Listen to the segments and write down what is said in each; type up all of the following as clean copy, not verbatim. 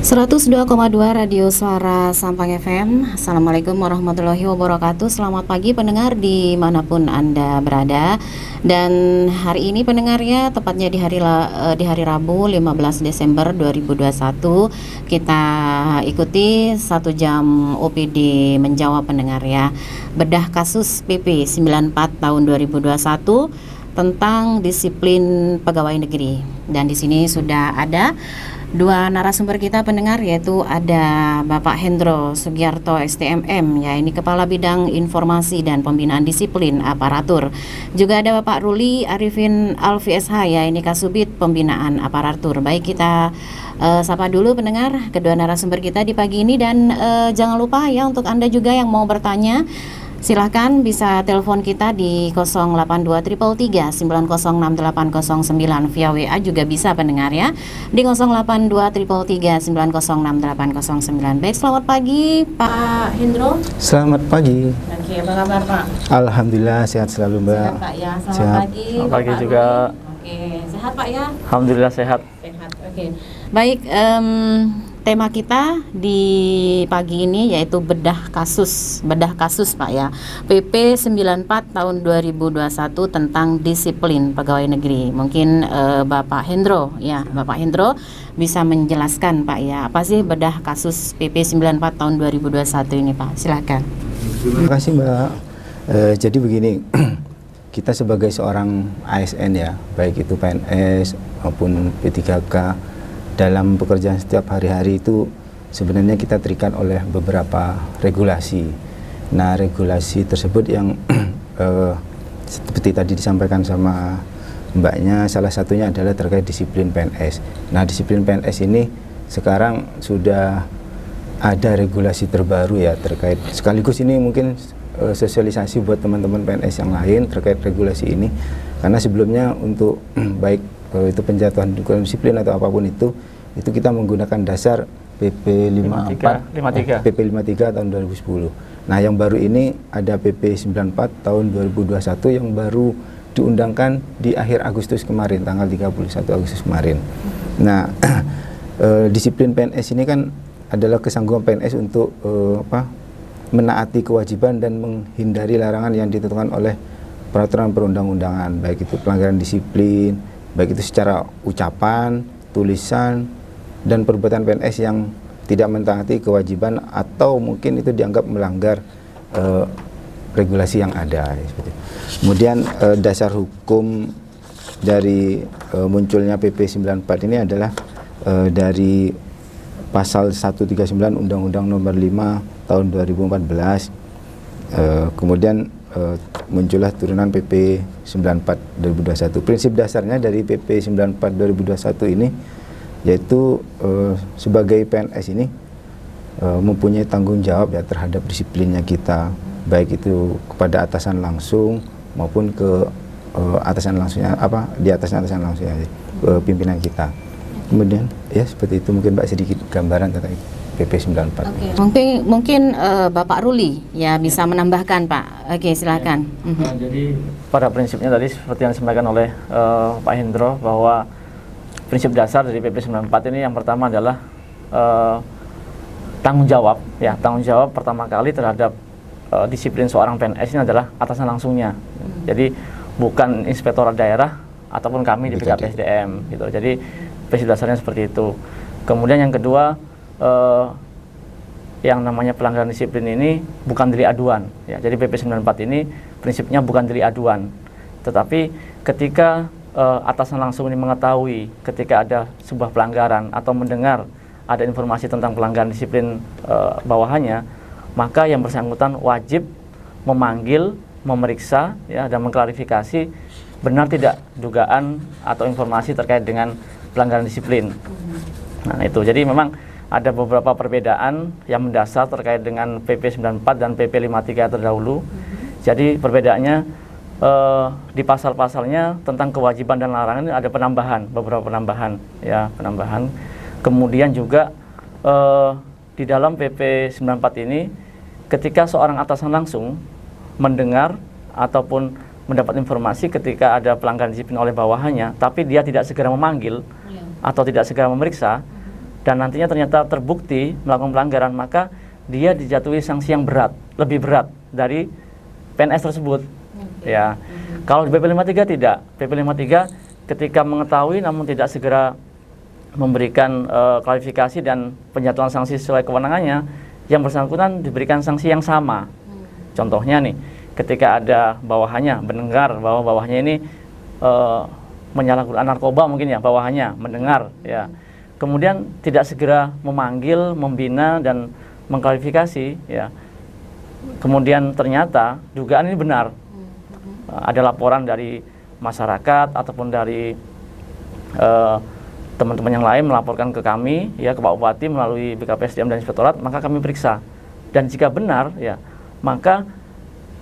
102,2 Radio Suara Sampang FM. Assalamualaikum warahmatullahi wabarakatuh. Selamat pagi pendengar dimanapun Anda berada. Dan hari ini pendengarnya tepatnya di hari Rabu 15 Desember 2021 kita ikuti 1 jam OPD menjawab pendengar ya. Bedah kasus PP 94 tahun 2021 tentang disiplin pegawai negeri. Dan di sini sudah ada dua narasumber kita pendengar, yaitu ada Bapak Hendro Sugiarto STMM ya, ini Kepala Bidang Informasi dan Pembinaan Disiplin Aparatur. Juga ada Bapak Ruli Arifin Alfi SH ya, ini Kasubit Pembinaan Aparatur. Baik, kita sapa dulu pendengar kedua narasumber kita di pagi ini. Dan jangan lupa ya, untuk Anda juga yang mau bertanya, silahkan bisa telepon kita di 082333906809, via WA juga bisa pendengar ya, di 082333906809. Baik, selamat pagi Pak Hendro. Selamat pagi. Oke, apa kabar Pak? Alhamdulillah sehat selalu Mbak. Sehat Pak ya, selamat sehat. pagi. Selamat pagi Bapak juga. Oke, sehat Pak ya? Alhamdulillah sehat. Sehat, oke. Baik, tema kita di pagi ini yaitu bedah kasus Pak ya, PP 94 tahun 2021 tentang disiplin pegawai negeri. Mungkin Bapak Hendro ya, Bapak Hendro bisa menjelaskan Pak ya, apa sih bedah kasus PP 94 tahun 2021 ini Pak, silakan. Terima kasih Mbak. Jadi begini, kita sebagai seorang ASN ya, baik itu PNS maupun P3K, dalam pekerjaan setiap hari-hari itu sebenarnya kita terikat oleh beberapa regulasi. Nah, regulasi tersebut yang seperti tadi disampaikan sama Mbaknya, salah satunya adalah terkait disiplin PNS. Nah, disiplin PNS ini sekarang sudah ada regulasi terbaru ya terkait, sekaligus ini mungkin sosialisasi buat teman-teman PNS yang lain terkait regulasi ini, karena sebelumnya untuk baik itu penjatuhan hukuman disiplin atau apapun itu kita menggunakan dasar PP 53 tahun 2010. Nah, yang baru ini ada PP 94 tahun 2021 yang baru diundangkan di akhir Agustus kemarin, tanggal 31 Agustus kemarin. Nah, disiplin PNS ini kan adalah kesanggupan PNS untuk menaati kewajiban dan menghindari larangan yang ditentukan oleh peraturan perundang-undangan, baik itu pelanggaran disiplin, baik itu secara ucapan, tulisan, dan perbuatan PNS yang tidak mentaati kewajiban atau mungkin itu dianggap melanggar regulasi yang ada. Kemudian dasar hukum dari munculnya PP 94 ini adalah dari pasal 139 Undang-Undang Nomor 5 Tahun 2014. Kemudian muncullah turunan PP 94 2021. Prinsip dasarnya dari PP 94 2021 ini yaitu sebagai PNS ini mempunyai tanggung jawab ya terhadap disiplinnya kita, baik itu kepada atasan langsung maupun ke atasan langsungnya, di atasnya atasan langsungnya, pimpinan kita. Kemudian ya seperti itu mungkin Mbak, sedikit gambaran tentang PP 94. Oke. Mungkin Bapak Ruli ya bisa menambahkan Pak. Oke, silakan. Ya. Jadi pada prinsipnya tadi seperti yang disampaikan oleh Pak Hendro, bahwa prinsip dasar dari PP 94 ini yang pertama adalah tanggung jawab ya. Tanggung jawab pertama kali terhadap disiplin seorang PNS ini adalah atasan langsungnya. Jadi bukan inspektorat daerah ataupun kami di BKPSDM gitu. Jadi prinsip dasarnya seperti itu. Kemudian yang kedua, yang namanya pelanggaran disiplin ini bukan delik aduan ya. Jadi PP 94 ini prinsipnya bukan delik aduan, tetapi ketika atasan langsung ini mengetahui ketika ada sebuah pelanggaran atau mendengar ada informasi tentang pelanggaran disiplin bawahannya, maka yang bersangkutan wajib memanggil, memeriksa ya, dan mengklarifikasi benar tidak dugaan atau informasi terkait dengan pelanggaran disiplin. Nah, itu jadi memang ada beberapa perbedaan yang mendasar terkait dengan PP 94 dan PP 53 terdahulu. Jadi perbedaannya di pasal-pasalnya tentang kewajiban dan larangan ini ada beberapa penambahan ya, penambahan. Kemudian juga di dalam PP 94 ini, ketika seorang atasan langsung mendengar ataupun mendapat informasi ketika ada pelanggaran disiplin oleh bawahannya, tapi dia tidak segera memanggil atau tidak segera memeriksa, dan nantinya ternyata terbukti melakukan pelanggaran, maka dia dijatuhi sanksi yang berat, lebih berat dari PNS tersebut. Ya. Kalau di PP 53 tidak. PP 53 ketika mengetahui namun tidak segera memberikan klarifikasi dan penjatuhan sanksi sesuai kewenangannya, yang bersangkutan diberikan sanksi yang sama. Contohnya nih, ketika ada bawahannya mendengar bahwa bawahannya ini menyalahgunakan narkoba, mungkin ya bawahannya mendengar, ya, kemudian tidak segera memanggil, membina dan mengklarifikasi, ya, kemudian ternyata dugaan ini benar, ada laporan dari masyarakat ataupun dari teman-teman yang lain melaporkan ke kami, ya, ke Pak Bupati melalui BKPSDM dan Inspektorat, maka kami periksa, dan jika benar, ya, maka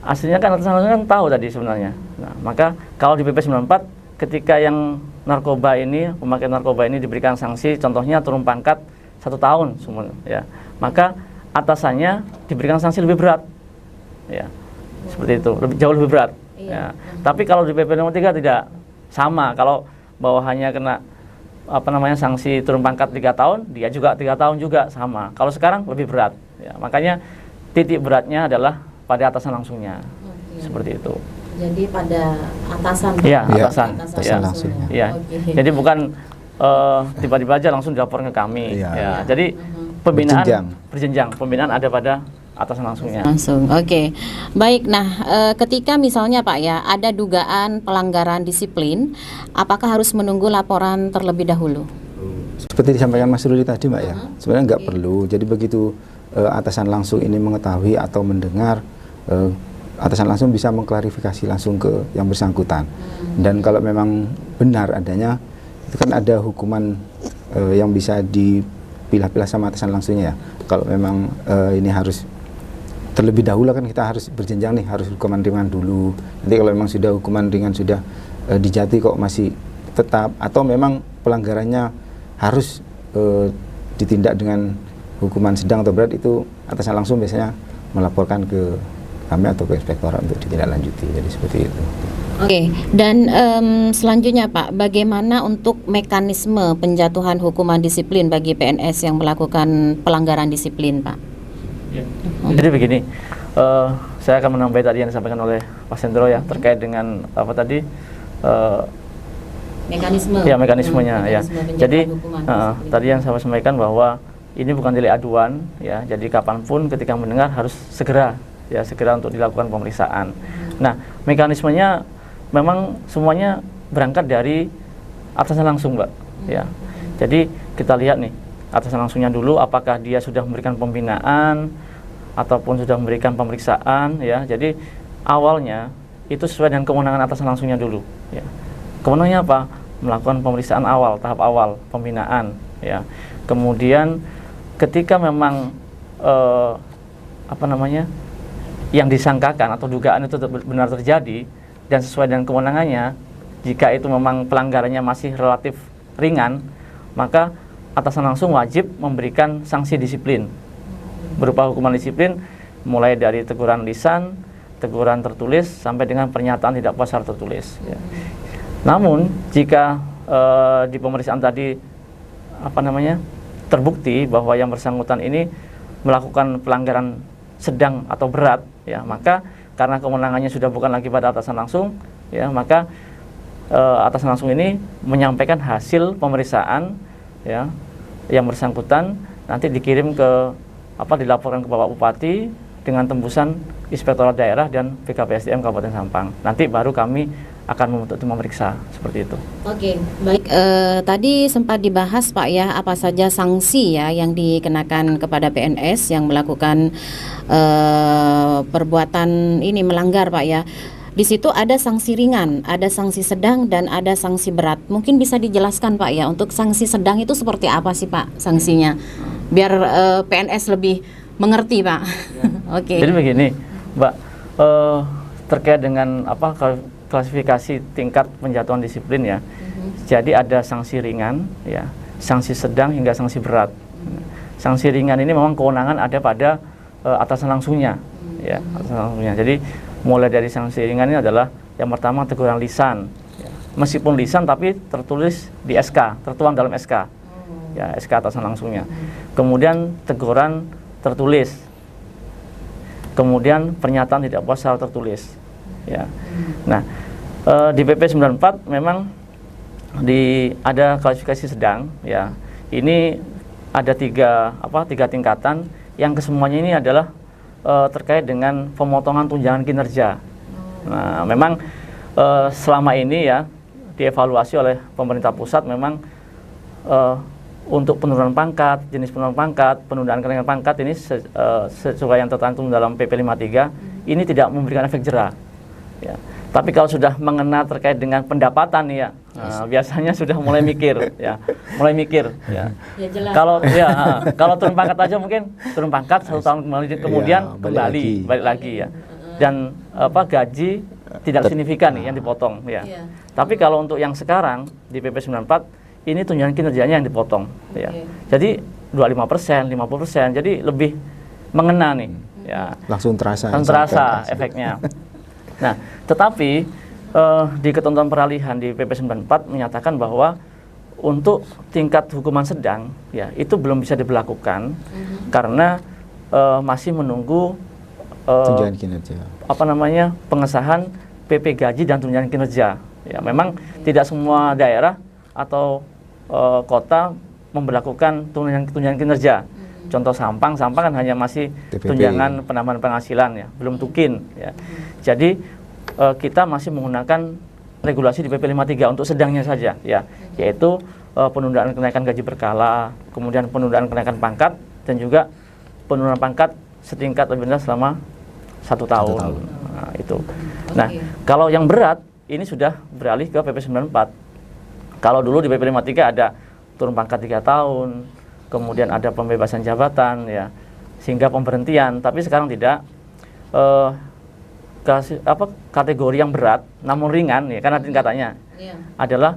aslinya kan atasan langsung kan tahu tadi sebenarnya. Nah, maka kalau di PP 94 ketika yang narkoba ini, pemakai narkoba ini diberikan sanksi, contohnya turun pangkat 1 tahun semua, ya, maka atasannya diberikan sanksi lebih berat, ya, seperti itu, jauh lebih berat. Ya. Tapi kalau di PP 53 tidak sama. Kalau bawahannya kena sanksi turun pangkat 3 tahun, dia juga 3 tahun juga sama. Kalau sekarang lebih berat, ya, makanya titik beratnya adalah pada atasan langsungnya. Seperti itu. Jadi pada atasan. Iya, atasan langsung. Ya. Jadi bukan tiba-tiba aja langsung dilaporkan ke kami. Ya. Jadi pembinaan berjenjang. Pembinaan ada pada atasan langsungnya. Langsung. Oke. Baik. Nah, ketika misalnya Pak, ya, ada dugaan pelanggaran disiplin, apakah harus menunggu laporan terlebih dahulu? Seperti disampaikan Mas Rudi tadi, Mbak, ya. Sebenarnya nggak perlu. Jadi begitu atasan langsung ini mengetahui atau mendengar, atasan langsung bisa mengklarifikasi langsung ke yang bersangkutan. Dan kalau memang benar adanya, itu kan ada hukuman yang bisa dipilah-pilah sama atasan langsungnya, ya. Kalau memang ini harus terlebih dahulu, kan kita harus berjenjang nih, harus hukuman ringan dulu. Nanti kalau memang sudah hukuman ringan sudah dijatuhi kok masih tetap, atau memang pelanggarannya harus ditindak dengan hukuman sedang atau berat, itu atasan langsung biasanya melaporkan ke kami atau ke inspektorat untuk ditindaklanjuti. Jadi seperti itu. Oke, dan selanjutnya Pak, bagaimana untuk mekanisme penjatuhan hukuman disiplin bagi PNS yang melakukan pelanggaran disiplin, Pak? Jadi begini, saya akan menambah tadi yang disampaikan oleh Pak Sendro, ya, terkait dengan apa tadi, mekanisme. Ya, mekanismenya, ya. Jadi tadi yang saya sampaikan bahwa ini bukan delik aduan, ya. Jadi kapanpun ketika mendengar harus segera untuk dilakukan pemeriksaan. Nah, mekanismenya memang semuanya berangkat dari atasan langsung, Mbak. Ya. Jadi kita lihat nih, atasan langsungnya dulu, apakah dia sudah memberikan pembinaan ataupun sudah memberikan pemeriksaan, ya. Jadi awalnya itu sesuai dengan kewenangan atasan langsungnya dulu, ya. Kewenangannya apa? Melakukan pemeriksaan awal, tahap awal pembinaan, ya. Kemudian ketika memang yang disangkakan atau dugaan itu benar terjadi dan sesuai dengan kewenangannya, jika itu memang pelanggarannya masih relatif ringan, maka atasan langsung wajib memberikan sanksi disiplin berupa hukuman disiplin, mulai dari teguran lisan, teguran tertulis, sampai dengan pernyataan tidak puas secara tertulis, ya. Namun jika di pemeriksaan tadi terbukti bahwa yang bersangkutan ini melakukan pelanggaran sedang atau berat, ya, maka karena kewenangannya sudah bukan lagi pada atasan langsung, ya, maka atasan langsung ini menyampaikan hasil pemeriksaan, ya, yang bersangkutan nanti dikirim dilaporkan ke Bapak Bupati dengan tembusan Inspektorat Daerah dan BKPSDM Kabupaten Sampang. Nanti baru kami akan memeriksa, seperti itu. Oke, baik. Tadi sempat dibahas, Pak, ya, apa saja sanksi, ya, yang dikenakan kepada PNS yang melakukan perbuatan ini melanggar, Pak, ya. Di situ ada sanksi ringan, ada sanksi sedang, dan ada sanksi berat. Mungkin bisa dijelaskan, Pak, ya, untuk sanksi sedang itu seperti apa sih, Pak, sanksinya? Biar PNS lebih mengerti, Pak. Ya. Oke. Jadi begini, Mbak, terkait dengan klasifikasi tingkat penjatuhan disiplin, ya. Jadi ada sanksi ringan, ya, sanksi sedang hingga sanksi berat. Sanksi ringan ini memang kewenangan ada pada atasan langsungnya, ya, atasan langsungnya. Jadi mulai dari sanksi ringan ini adalah yang pertama teguran lisan, ya. Meskipun lisan tapi tertulis di SK, tertuang dalam SK. ya SK atasan langsungnya. Kemudian teguran tertulis, kemudian pernyataan tidak puas secara tertulis, ya. Nah, di PP 94 memang ada klasifikasi sedang, ya. Ini ada tiga tingkatan yang kesemuanya ini adalah terkait dengan pemotongan tunjangan kinerja. Nah, memang selama ini ya dievaluasi oleh pemerintah pusat memang untuk penurunan pangkat, jenis penurunan pangkat, penundaan kenaikan pangkat ini sesuai yang tercantum dalam PP 53 ini tidak memberikan efek jera. Ya. Tapi kalau sudah mengena terkait dengan pendapatan ya, biasanya sudah mulai mikir, ya, mulai mikir. Ya. Kalau turun pangkat aja mungkin turun pangkat 1 tahun kemudian balik lagi ya. Dan gaji tidak signifikan nih yang dipotong ya. Tapi kalau untuk yang sekarang di PP 94 ini tunjangan kinerjanya yang dipotong ya. Jadi 25%, 50%, jadi lebih mengena nih ya. Langsung terasa efeknya. Nah, tetapi di ketentuan peralihan di PP 94 menyatakan bahwa untuk tingkat hukuman sedang ya itu belum bisa diberlakukan karena masih menunggu tunjangan kinerja. Pengesahan PP gaji dan tunjangan kinerja. Ya, memang tidak semua daerah atau kota memberlakukan tunjangan kinerja. Contoh Sampang kan hanya masih TPP. Tunjangan penambahan penghasilan ya, belum tukin ya. Jadi kita masih menggunakan regulasi di PP 53 untuk sedangnya saja ya, yaitu penundaan kenaikan gaji berkala, kemudian penundaan kenaikan pangkat dan juga penurunan pangkat setingkat lebih rendah selama 1 tahun. Nah, itu. Nah, kalau yang berat ini sudah beralih ke PP 94. Kalau dulu di PP 53 ada turun pangkat 3 tahun, kemudian ada pembebasan jabatan ya, sehingga pemberhentian, tapi sekarang tidak. Kategori yang berat namun ringan ya, karena tingkatannya adalah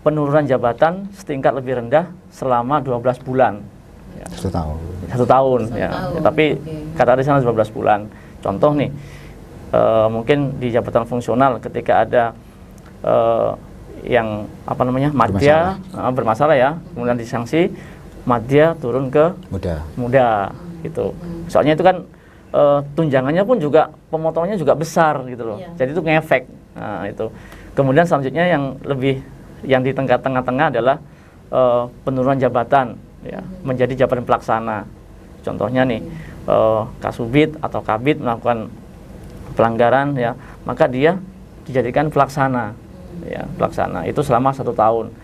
penurunan jabatan setingkat lebih rendah selama 12 bulan. Ya. 1 tahun. 1 tahun ya. Tapi kata di sana 12 bulan. Contoh nih, mungkin di jabatan fungsional ketika ada yang madya bermasalah ya, kemudian disanksi, madya turun ke muda gitu. Soalnya itu kan tunjangannya pun juga pemotongannya juga besar gitu loh. Jadi itu ngefek. Nah, itu. Kemudian selanjutnya yang di tengah-tengah adalah penurunan jabatan ya, menjadi jabatan pelaksana. Contohnya nih, Kasubit atau Kabit melakukan pelanggaran ya, maka dia dijadikan pelaksana. Ya, pelaksana itu selama 1 tahun.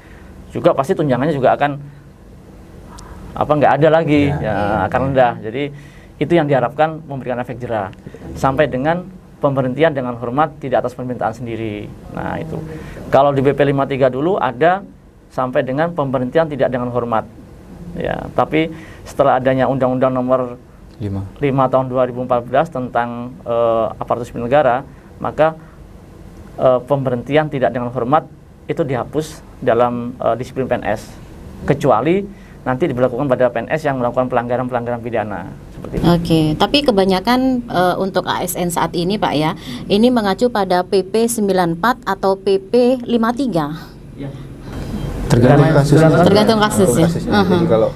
Juga pasti tunjangannya juga akan nggak ada lagi akan rendah. Jadi itu yang diharapkan memberikan efek jera sampai dengan pemberhentian dengan hormat tidak atas permintaan sendiri. Nah, itu. Kalau di BP 53 dulu ada sampai dengan pemberhentian tidak dengan hormat. Ya, tapi setelah adanya Undang-Undang Nomor 5 tahun 2014 tentang aparatur sipil negara, maka pemberhentian tidak dengan hormat itu dihapus dalam disiplin PNS, kecuali nanti diberlakukan pada PNS yang melakukan pelanggaran pidana seperti itu. Oke, tapi kebanyakan untuk ASN saat ini Pak ya, ini mengacu pada PP 94 atau PP 53. Ya. Tergantung kasus ya. Uh-huh. Jadi kalau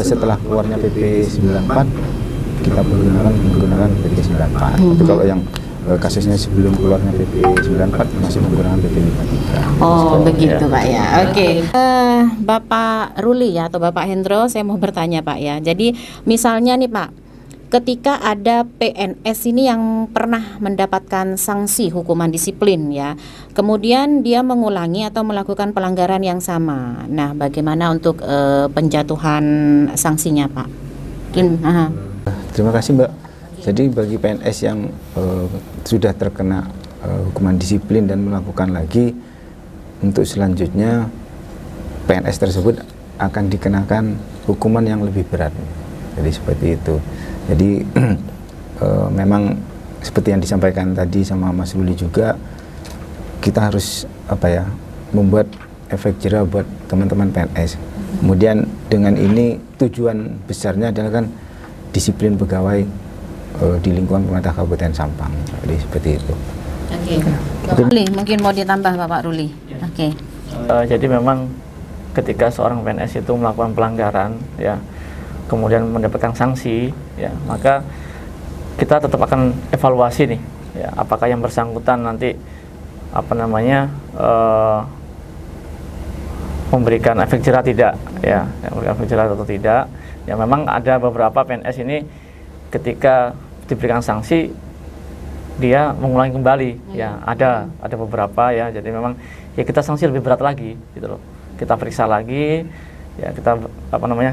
setelah keluarnya PP 94 kita menggunakan PP 94. Tapi kalau yang kasusnya sebelum keluarnya PP 94 masih menggunakan PP 53. Oh, begitu Pak ya. Oke. Bapak Ruli ya atau Bapak Hendro, saya mau bertanya Pak ya. Jadi misalnya nih Pak, ketika ada PNS ini yang pernah mendapatkan sanksi hukuman disiplin ya, kemudian dia mengulangi atau melakukan pelanggaran yang sama. Nah, bagaimana untuk penjatuhan sanksinya Pak? Terima kasih Mbak. Jadi bagi PNS yang sudah terkena hukuman disiplin dan melakukan lagi, untuk selanjutnya PNS tersebut akan dikenakan hukuman yang lebih berat. Jadi seperti itu. Jadi memang seperti yang disampaikan tadi sama Mas Ruli juga, kita harus membuat efek jera buat teman-teman PNS. Kemudian dengan ini tujuan besarnya adalah kan disiplin pegawai di lingkungan pemerintah Kabupaten Sampang. Jadi seperti itu. Oke. Bapak Ruli, mungkin mau ditambah Bapak Ruli. Oke. Jadi memang ketika seorang PNS itu melakukan pelanggaran, ya, kemudian mendapatkan sanksi, ya, maka kita tetap akan evaluasi nih, ya, apakah yang bersangkutan nanti memberikan efek jerah tidak, ya, memberikan efek jerah atau tidak. Ya, memang ada beberapa PNS ini ketika diberikan sanksi dia mengulangi kembali, ya, ada beberapa, ya, jadi memang ya kita sanksi lebih berat lagi gitu loh, kita periksa lagi, ya, kita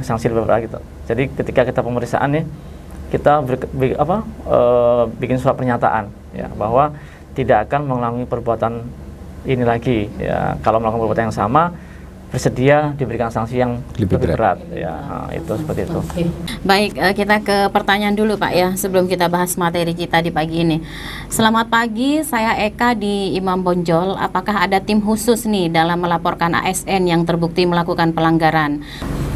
sanksi lebih berat gitu. Jadi ketika kita pemeriksaan nih, kita bikin surat pernyataan, ya, bahwa tidak akan mengulangi perbuatan ini lagi, ya, kalau melakukan perbuatan yang sama bersedia diberikan sanksi yang lebih berat, ya, itu seperti itu. Baik, kita ke pertanyaan dulu Pak ya, sebelum kita bahas materi kita di pagi ini. Selamat pagi, saya Eka di Imam Bonjol. Apakah ada tim khusus nih dalam melaporkan ASN yang terbukti melakukan pelanggaran?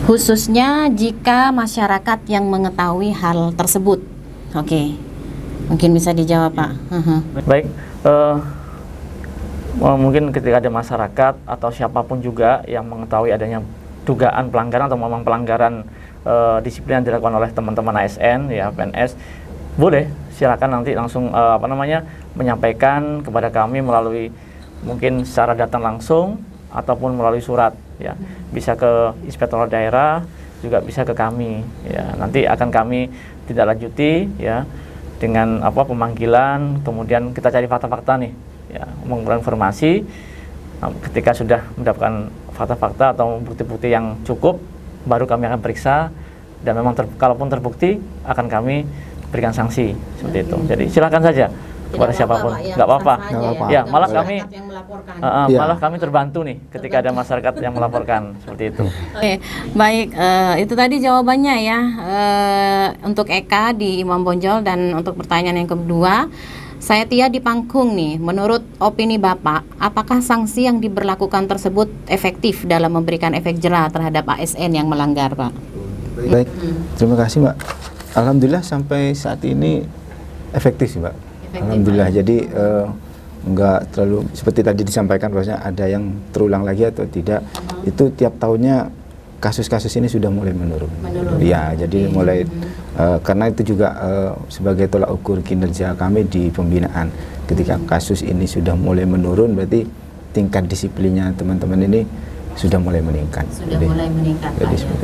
Khususnya jika masyarakat yang mengetahui hal tersebut. Oke, mungkin bisa dijawab Pak. Baik, mungkin ketika ada masyarakat atau siapapun juga yang mengetahui adanya dugaan pelanggaran atau memang pelanggaran disiplin yang dilakukan oleh teman-teman ASN, ya, PNS, boleh silakan nanti langsung menyampaikan kepada kami melalui mungkin secara datang langsung ataupun melalui surat, ya, bisa ke inspektor daerah, juga bisa ke kami, ya, nanti akan kami tindak lanjuti, ya, dengan pemanggilan, kemudian kita cari fakta-fakta nih, ya, mengumpulkan informasi. Ketika sudah mendapatkan fakta-fakta atau bukti-bukti yang cukup, baru kami akan periksa, dan memang kalaupun terbukti akan kami berikan sanksi seperti itu. Jadi silakan saja kepada siapapun, nggak apa-apa. Ya, malah kami malah kami terbantu nih ketika ada masyarakat yang melaporkan seperti itu. Oke, baik, itu tadi jawabannya ya, untuk Eka di Imam Bonjol. Dan untuk pertanyaan yang kedua, saya Tia di Pangkung nih. Menurut opini Bapak, apakah sanksi yang diberlakukan tersebut efektif dalam memberikan efek jerah terhadap ASN yang melanggar, Pak? Baik, terima kasih Mbak. Alhamdulillah sampai saat ini efektif sih Mbak. Alhamdulillah, jadi enggak terlalu seperti tadi disampaikan bahwasanya ada yang terulang lagi atau tidak. Itu tiap tahunnya kasus-kasus ini sudah mulai menurun. Ya, jadi mulai karena itu juga sebagai tolak ukur kinerja kami di pembinaan. Ketika kasus ini sudah mulai menurun, berarti tingkat disiplinnya teman-teman ini sudah mulai meningkat. Jadi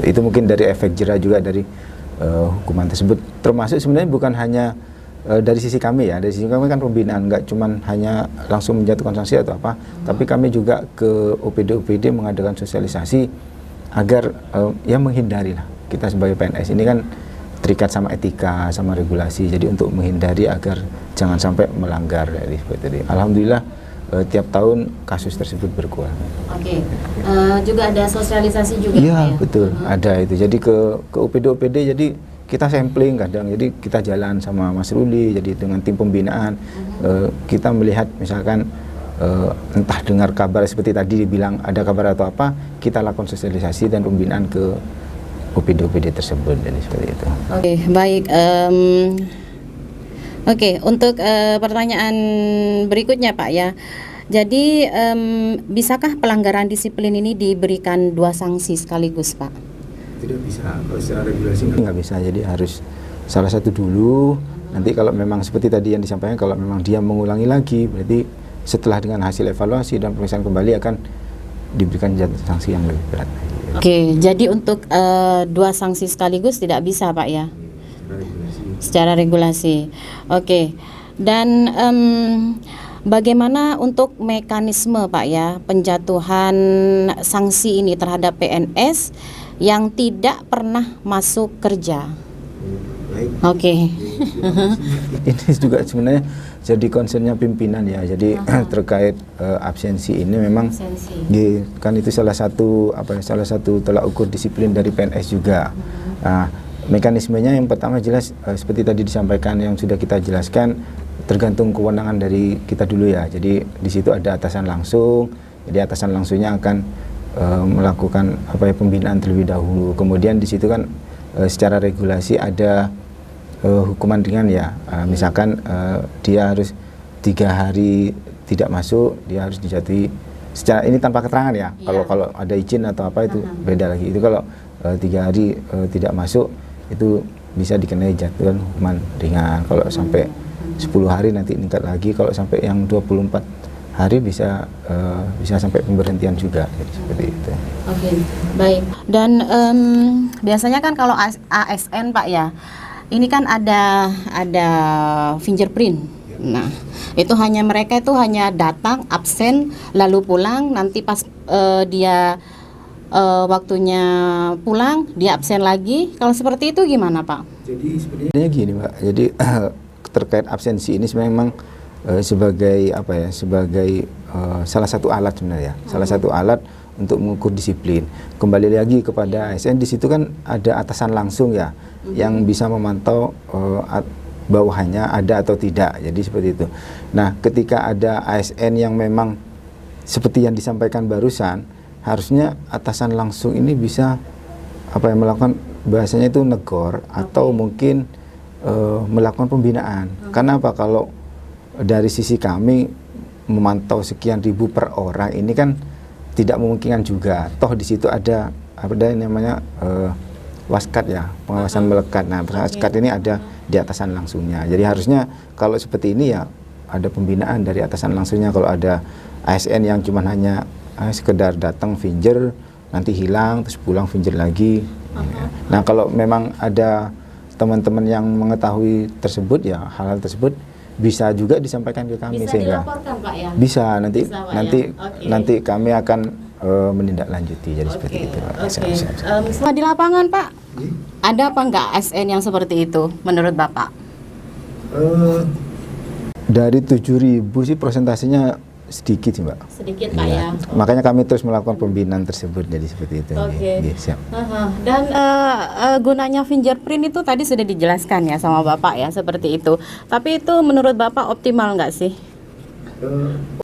itu mungkin dari efek jerah juga dari hukuman tersebut. Termasuk sebenarnya bukan hanya dari sisi kami ya, dari sisi kami kan pembinaan, nggak cuman hanya langsung menjatuhkan sanksi atau apa, tapi kami juga ke OPD mengadakan sosialisasi agar ya menghindari lah. Kita sebagai PNS ini kan terikat sama etika, sama regulasi, jadi untuk menghindari agar jangan sampai melanggar dari seperti ini. Alhamdulillah tiap tahun kasus tersebut berkurang. Oke, juga ada sosialisasi juga ya? Betul, ada itu. Jadi ke OPD jadi kita sampling kadang, jadi kita jalan sama Mas Ruli, jadi dengan tim pembinaan kita melihat misalkan entah dengar kabar seperti tadi dibilang ada kabar atau apa, kita lakukan sosialisasi dan pembinaan ke OPD tersebut, jadi seperti itu. Oke, baik. Oke, untuk pertanyaan berikutnya Pak ya. Jadi bisakah pelanggaran disiplin ini diberikan 2 sanksi sekaligus Pak? Tidak bisa, kalau secara regulasi nggak bisa, jadi harus salah satu dulu. Nanti kalau memang seperti tadi yang disampaikan, kalau memang dia mengulangi lagi, berarti setelah dengan hasil evaluasi dan pemeriksaan kembali akan diberikan sanksi yang lebih berat. Oke, jadi untuk 2 sanksi sekaligus tidak bisa Pak ya? Secara regulasi. Oke, dan bagaimana untuk mekanisme Pak ya penjatuhan sanksi ini terhadap PNS yang tidak pernah masuk kerja? Oke. Ini juga sebenarnya jadi concernnya pimpinan ya. Jadi terkait absensi ini memang kan itu salah satu tolak ukur disiplin dari PNS juga. Nah, mekanismenya yang pertama jelas seperti tadi disampaikan yang sudah kita jelaskan, tergantung kewenangan dari kita dulu ya. Jadi di situ ada atasan langsung. Jadi atasan langsungnya akan melakukan pembinaan terlebih dahulu. Kemudian di situ kan secara regulasi ada hukuman ringan ya. Misalkan dia harus 3 hari tidak masuk, dia harus dijatuhi secara ini tanpa keterangan ya. Iya. Kalau ada izin atau apa itu beda lagi. Itu kalau 3 hari tidak masuk itu bisa dikenai jatuhan hukuman ringan. Kalau sampai 10 hari nanti meningkat lagi. Kalau sampai yang 24 hari bisa sampai pemberhentian juga. Jadi seperti itu. Oke, baik. Dan biasanya kan kalau ASN Pak ya, ini kan ada fingerprint. Nah, itu mereka itu hanya datang, absen, lalu pulang. Nanti pas dia waktunya pulang, dia absen lagi. Kalau seperti itu gimana Pak? Jadi sebenarnya gini Mbak. Jadi terkait absensi ini sebenarnya memang sebagai apa ya? Sebagai salah satu alat sebenarnya. Salah satu alat untuk mengukur disiplin. Kembali lagi kepada ASN, di situ kan ada atasan langsung ya, yang bisa memantau bawahannya ada atau tidak. Jadi seperti itu. Nah, ketika ada ASN yang memang seperti yang disampaikan barusan, harusnya atasan langsung ini bisa melakukan bahasanya itu negor atau mungkin melakukan pembinaan. Karena apa? Kalau dari sisi kami memantau sekian ribu per orang ini kan tidak memungkinkan juga. Toh di situ ada namanya waskat ya, pengawasan melekat. Nah, waskat ini ada di atasan langsungnya. Jadi harusnya kalau seperti ini ya ada pembinaan dari atasan langsungnya. Kalau ada ASN yang cuma hanya sekedar datang finger, nanti hilang terus pulang finger lagi. Nah, kalau memang ada teman-teman yang mengetahui tersebut ya, hal-hal tersebut bisa juga disampaikan ke kami. Bisa sehingga dilaporkan Pak ya? Bisa nanti Bisa, Pak, nanti ya? Okay. nanti kami akan menindaklanjuti. Jadi seperti itu. Di lapangan Pak, ada apa enggak ASN yang seperti itu menurut Bapak? Dari 7.000 sih prosentasenya sedikit sih Mbak. Sedikit Pak ya. Makanya kami terus melakukan pembinaan tersebut, jadi seperti itu. Oke. Iya, siap. Dan gunanya fingerprint itu tadi sudah dijelaskan ya sama Bapak ya, seperti itu. Tapi itu menurut Bapak optimal nggak sih?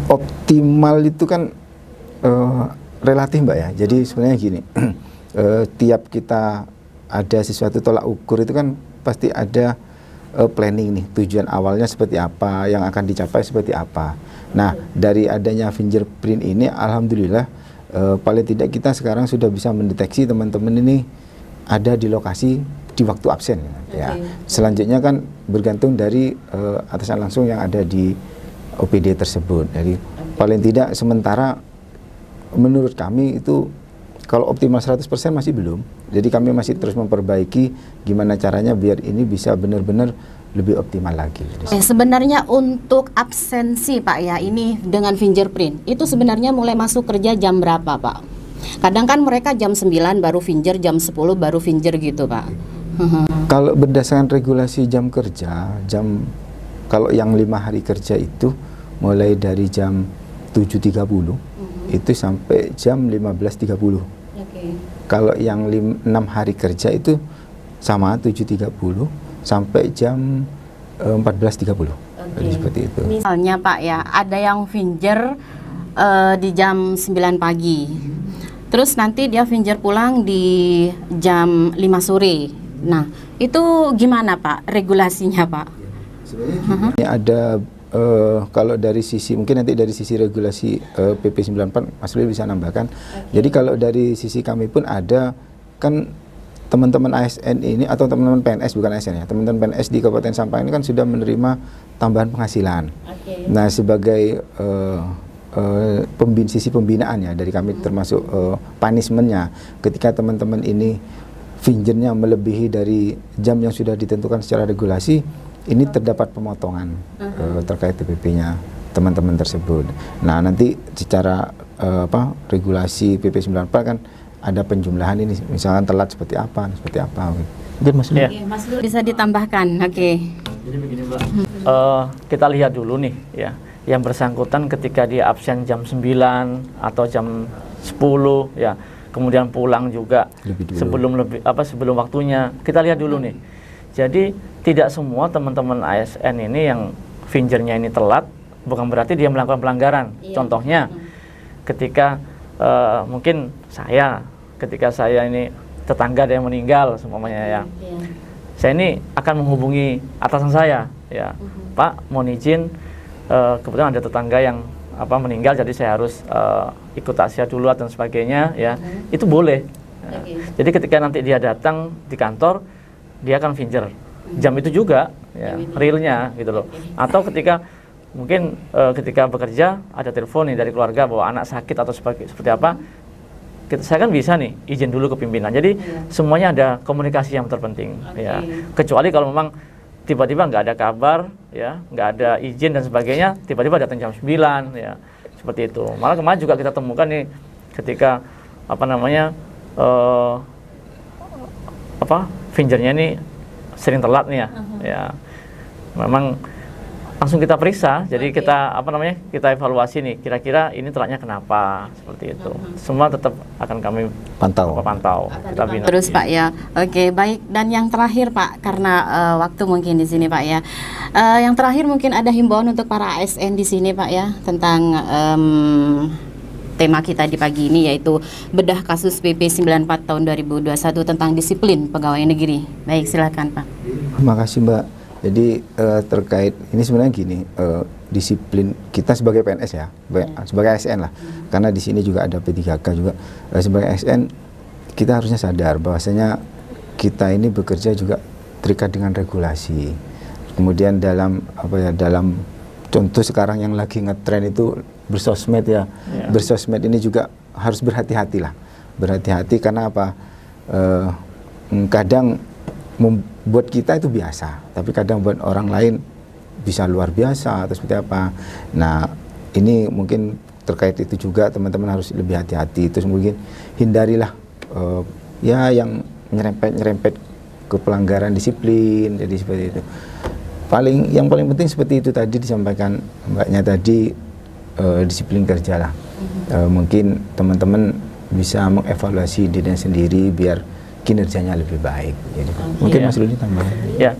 Optimal itu kan relatif Mbak ya. Jadi sebenarnya gini, tiap kita ada sesuatu tolak ukur itu kan pasti ada planning nih, tujuan awalnya seperti apa, yang akan dicapai seperti apa. Nah, dari adanya fingerprint ini alhamdulillah paling tidak kita sekarang sudah bisa mendeteksi teman-teman ini ada di lokasi di waktu absen ya. Selanjutnya kan bergantung dari atasan langsung yang ada di OPD tersebut. Jadi paling tidak sementara menurut kami itu kalau optimal 100% masih belum. Jadi kami masih terus memperbaiki gimana caranya biar ini bisa benar-benar lebih optimal lagi. Sebenarnya untuk absensi Pak ya, ini dengan fingerprint itu sebenarnya mulai masuk kerja jam berapa Pak? Kadang kan mereka jam 9 baru finger, jam 10 baru finger gitu Pak. Kalau berdasarkan regulasi jam kerja, kalau yang 5 hari kerja itu mulai dari jam 7.30 itu sampai jam 15.30. Kalau yang 6 hari kerja itu sama 7.30 sampai jam 14.30. Jadi seperti itu. Misalnya Pak ya, ada yang finger di jam 9 pagi. Terus nanti dia finger pulang di jam 5 sore. Nah, itu gimana Pak regulasinya Pak? Sebenarnya ini ada kalau dari sisi mungkin nanti dari sisi regulasi PP 94 Mas Luli bisa nambahkan. Jadi kalau dari sisi kami pun ada kan teman-teman ASN ini atau teman-teman PNS bukan ASN ya, teman-teman PNS di Kabupaten Sampang ini kan sudah menerima tambahan penghasilan. Nah, sebagai sisi pembinaan ya dari kami termasuk punishment-nya ketika teman-teman ini fingernya melebihi dari jam yang sudah ditentukan secara regulasi, ini terdapat pemotongan terkait TPP-nya teman-teman tersebut. Nah, nanti secara regulasi PP 94 kan ada penjumlahan ini, misalkan telat seperti apa. Mungkin Mas Luli. Mas Luli bisa ditambahkan. Jadi begini Mbak, kita lihat dulu nih ya, yang bersangkutan ketika dia absen jam 9 atau jam 10 ya, kemudian pulang juga sebelum waktunya. Kita lihat dulu nih. Jadi tidak semua teman-teman ASN ini yang fingernya ini telat bukan berarti dia melakukan pelanggaran. Contohnya ketika mungkin ketika saya ini tetangga ada yang meninggal semuanya ya, saya ini akan menghubungi atasan saya ya, Pak mohon izin kebetulan ada tetangga yang meninggal, jadi saya harus ikut tasya dulu dan sebagainya, ya itu boleh. Jadi ketika nanti dia datang di kantor, dia akan finger jam itu juga, ya, realnya gitu loh. Atau ketika mungkin ketika bekerja ada telepon nih dari keluarga bahwa anak sakit atau seperti apa, saya kan bisa nih izin dulu ke pimpinan. Jadi semuanya ada komunikasi yang terpenting, ya. Kecuali kalau memang tiba-tiba nggak ada kabar, ya, nggak ada izin dan sebagainya, tiba-tiba datang jam 9, ya, seperti itu. Malah kemarin juga kita temukan nih ketika fingernya ini sering telat nih, ya, memang langsung kita periksa. Jadi kita kita evaluasi nih, kira-kira ini telatnya kenapa, seperti itu. Semua tetap akan kami pantau. Kita bina. Terus Pak, ya. Oke, baik. Dan yang terakhir Pak, karena waktu mungkin di sini Pak, ya. Yang terakhir mungkin ada himbauan untuk para ASN di sini Pak, ya, tentang tema kita di pagi ini, yaitu bedah kasus PP 94 tahun 2021 tentang disiplin pegawai negeri. Baik, silakan Pak. Terima kasih Mbak. Jadi terkait ini sebenarnya gini, disiplin kita sebagai PNS ya, sebagai ASN lah, karena di sini juga ada P3K juga. Sebagai ASN kita harusnya sadar bahwasanya kita ini bekerja juga terikat dengan regulasi. Kemudian dalam dalam contoh sekarang yang lagi ngetren itu bersosmed ya, bersosmed ini juga harus berhati-hati lah, berhati-hati karena apa? Kadang membuat kita itu biasa, tapi kadang buat orang lain bisa luar biasa atau seperti apa. Nah, ini mungkin terkait itu juga teman-teman harus lebih hati-hati. Terus mungkin hindarilah yang nyerempet ke pelanggaran disiplin. Jadi seperti itu. Yang paling penting seperti itu tadi disampaikan Mbaknya tadi, disiplin kerja lah. Mungkin teman-teman bisa mengevaluasi dirinya sendiri biar kinerjanya lebih baik. Jadi, mungkin Mas Rudi tambahan. Ya,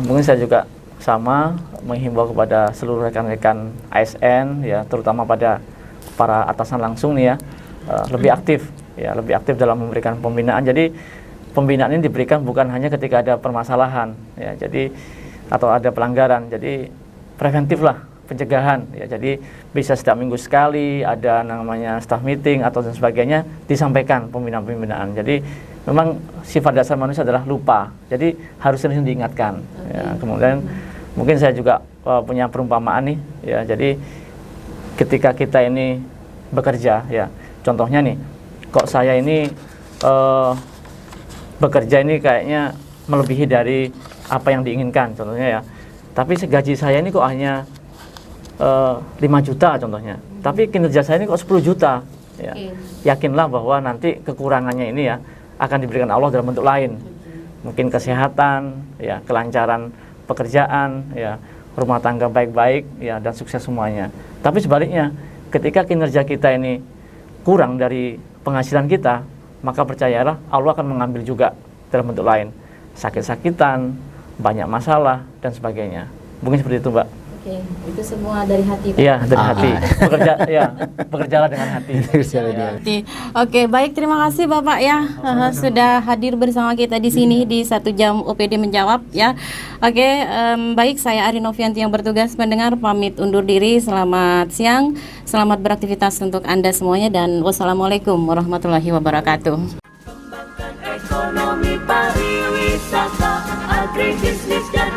mungkin saya juga sama menghimbau kepada seluruh rekan-rekan ASN, ya, terutama pada para atasan langsung nih, ya, lebih aktif dalam memberikan pembinaan. Jadi pembinaan ini diberikan bukan hanya ketika ada permasalahan, ya, jadi atau ada pelanggaran. Jadi preventif lah, pencegahan, ya. Jadi bisa setiap minggu sekali ada namanya staff meeting atau dan sebagainya, disampaikan pembinaan-pembinaan. Jadi memang sifat dasar manusia adalah lupa, jadi harus sering diingatkan. Ya, kemudian mungkin saya juga punya perumpamaan nih, ya. Jadi ketika kita ini bekerja, ya, contohnya nih, kok saya ini bekerja ini kayaknya melebihi dari apa yang diinginkan, contohnya, ya. Tapi gaji saya ini kok hanya 5 juta contohnya, tapi kinerja saya ini kok 10 juta. Ya. Yakinlah bahwa nanti kekurangannya ini, ya, akan diberikan Allah dalam bentuk lain. Mungkin kesehatan, ya, kelancaran pekerjaan, ya, rumah tangga baik-baik, ya, dan sukses semuanya. Tapi sebaliknya, ketika kinerja kita ini kurang dari penghasilan kita, maka percayalah Allah akan mengambil juga dalam bentuk lain. Sakit-sakitan, banyak masalah, dan sebagainya. Mungkin seperti itu, Mbak. Oke, itu semua dari hati Pak? Iya, dari hati. Bekerjalah dengan hati. Oke, baik, terima kasih Bapak, ya, sudah hadir bersama kita di sini di 1 jam OPD menjawab, ya. Oke, baik, saya Ari Novianti yang bertugas mendengar, pamit undur diri. Selamat siang, selamat beraktivitas untuk Anda semuanya, dan wassalamualaikum warahmatullahi wabarakatuh. Kembangkan ekonomi pariwisata, agribisnis dan